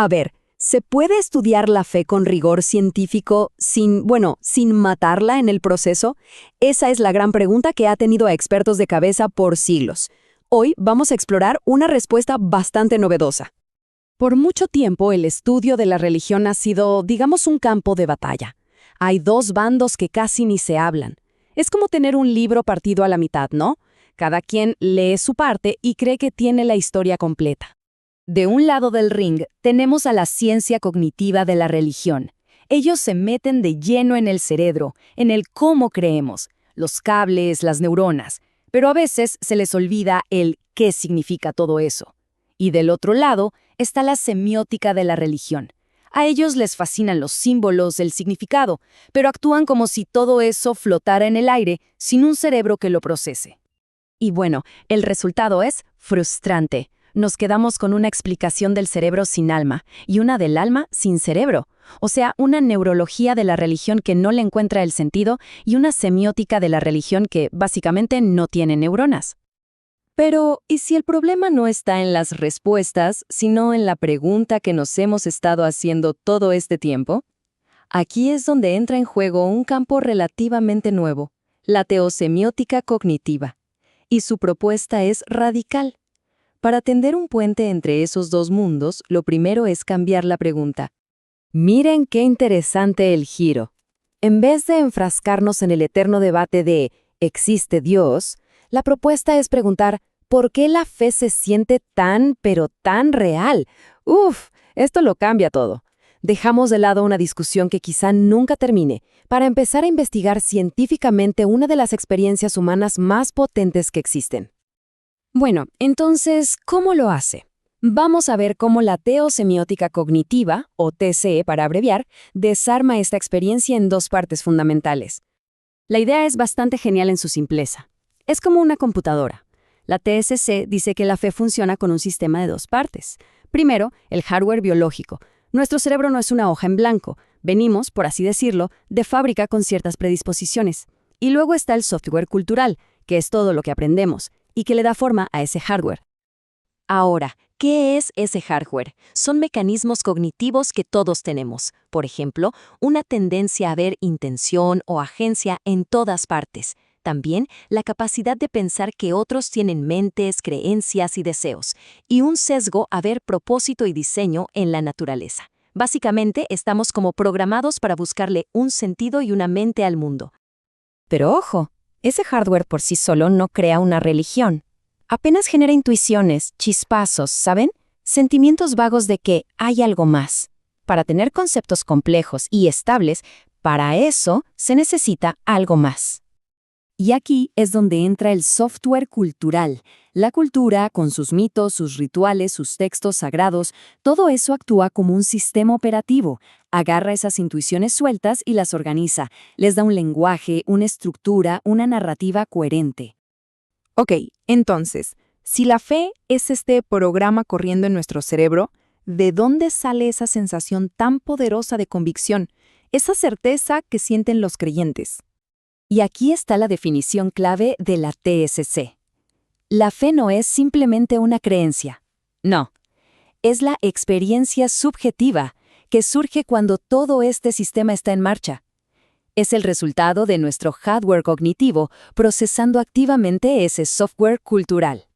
A ver, ¿se puede estudiar la fe con rigor científico sin matarla en el proceso? Esa es la gran pregunta que ha tenido a expertos de cabeza por siglos. Hoy vamos a explorar una respuesta bastante novedosa. Por mucho tiempo, el estudio de la religión ha sido, digamos, un campo de batalla. Hay dos bandos que casi ni se hablan. Es como tener un libro partido a la mitad, ¿no? Cada quien lee su parte y cree que tiene la historia completa. De un lado del ring tenemos a la ciencia cognitiva de la religión. Ellos se meten de lleno en el cerebro, en el cómo creemos, los cables, las neuronas, pero a veces se les olvida el qué significa todo eso. Y del otro lado está la semiótica de la religión. A ellos les fascinan los símbolos, el significado, pero actúan como si todo eso flotara en el aire sin un cerebro que lo procese. Y bueno, el resultado es frustrante. Nos quedamos con una explicación del cerebro sin alma y una del alma sin cerebro. O sea, una neurología de la religión que no le encuentra el sentido y una semiótica de la religión que básicamente no tiene neuronas. Pero, ¿y si el problema no está en las respuestas, sino en la pregunta que nos hemos estado haciendo todo este tiempo? Aquí es donde entra en juego un campo relativamente nuevo, la teosemiótica cognitiva. Y su propuesta es radical. Para tender un puente entre esos dos mundos, lo primero es cambiar la pregunta. Miren qué interesante el giro. En vez de enfrascarnos en el eterno debate de ¿existe Dios?, la propuesta es preguntar ¿por qué la fe se siente tan, pero tan real? Esto lo cambia todo. Dejamos de lado una discusión que quizá nunca termine para empezar a investigar científicamente una de las experiencias humanas más potentes que existen. Bueno, entonces, ¿cómo lo hace? Vamos a ver cómo la teosemiótica cognitiva, o TC para abreviar, desarma esta experiencia en dos partes fundamentales. La idea es bastante genial en su simpleza. Es como una computadora. La TSC dice que la fe funciona con un sistema de dos partes. Primero, el hardware biológico. Nuestro cerebro no es una hoja en blanco. Venimos, por así decirlo, de fábrica con ciertas predisposiciones. Y luego está el software cultural, que es todo lo que aprendemos, y que le da forma a ese hardware. Ahora, ¿qué es ese hardware? Son mecanismos cognitivos que todos tenemos. Por ejemplo, una tendencia a ver intención o agencia en todas partes. También la capacidad de pensar que otros tienen mentes, creencias y deseos. Y un sesgo a ver propósito y diseño en la naturaleza. Básicamente, estamos como programados para buscarle un sentido y una mente al mundo. Pero ojo, ese hardware por sí solo no crea una religión. Apenas genera intuiciones, chispazos, ¿saben? Sentimientos vagos de que hay algo más. Para tener conceptos complejos y estables, para eso se necesita algo más. Y aquí es donde entra el software cultural. La cultura, con sus mitos, sus rituales, sus textos sagrados, todo eso actúa como un sistema operativo. Agarra esas intuiciones sueltas y las organiza. Les da un lenguaje, una estructura, una narrativa coherente. Ok, entonces, si la fe es este programa corriendo en nuestro cerebro, ¿de dónde sale esa sensación tan poderosa de convicción, esa certeza que sienten los creyentes? Y aquí está la definición clave de la TSC. La fe no es simplemente una creencia. No. Es la experiencia subjetiva que surge cuando todo este sistema está en marcha. Es el resultado de nuestro hardware cognitivo procesando activamente ese software cultural.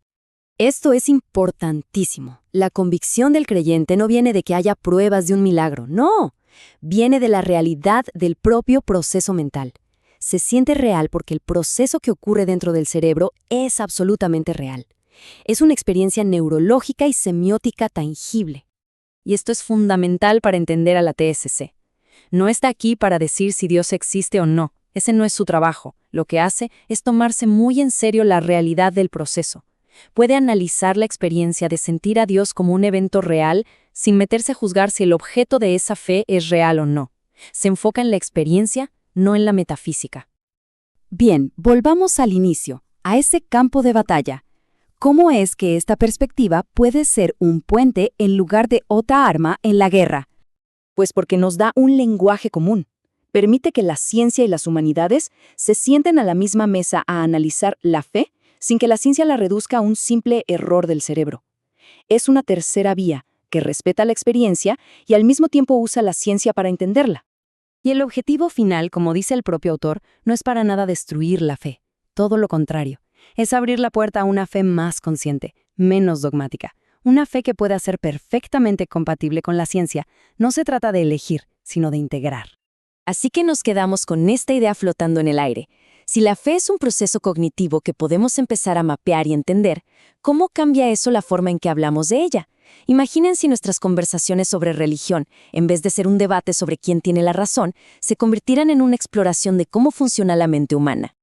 Esto es importantísimo. La convicción del creyente no viene de que haya pruebas de un milagro, no. Viene de la realidad del propio proceso mental. Se siente real porque el proceso que ocurre dentro del cerebro es absolutamente real. Es una experiencia neurológica y semiótica tangible. Y esto es fundamental para entender a la TSC. No está aquí para decir si Dios existe o no. Ese no es su trabajo. Lo que hace es tomarse muy en serio la realidad del proceso. Puede analizar la experiencia de sentir a Dios como un evento real sin meterse a juzgar si el objeto de esa fe es real o no. Se enfoca en la experiencia, no en la metafísica. Bien, volvamos al inicio, a ese campo de batalla. ¿Cómo es que esta perspectiva puede ser un puente en lugar de otra arma en la guerra? Pues porque nos da un lenguaje común. Permite que la ciencia y las humanidades se sienten a la misma mesa a analizar la fe sin que la ciencia la reduzca a un simple error del cerebro. Es una tercera vía que respeta la experiencia y al mismo tiempo usa la ciencia para entenderla. Y el objetivo final, como dice el propio autor, no es para nada destruir la fe. Todo lo contrario. Es abrir la puerta a una fe más consciente, menos dogmática. Una fe que pueda ser perfectamente compatible con la ciencia. No se trata de elegir, sino de integrar. Así que nos quedamos con esta idea flotando en el aire. Si la fe es un proceso cognitivo que podemos empezar a mapear y entender, ¿cómo cambia eso la forma en que hablamos de ella? Imaginen si nuestras conversaciones sobre religión, en vez de ser un debate sobre quién tiene la razón, se convirtieran en una exploración de cómo funciona la mente humana.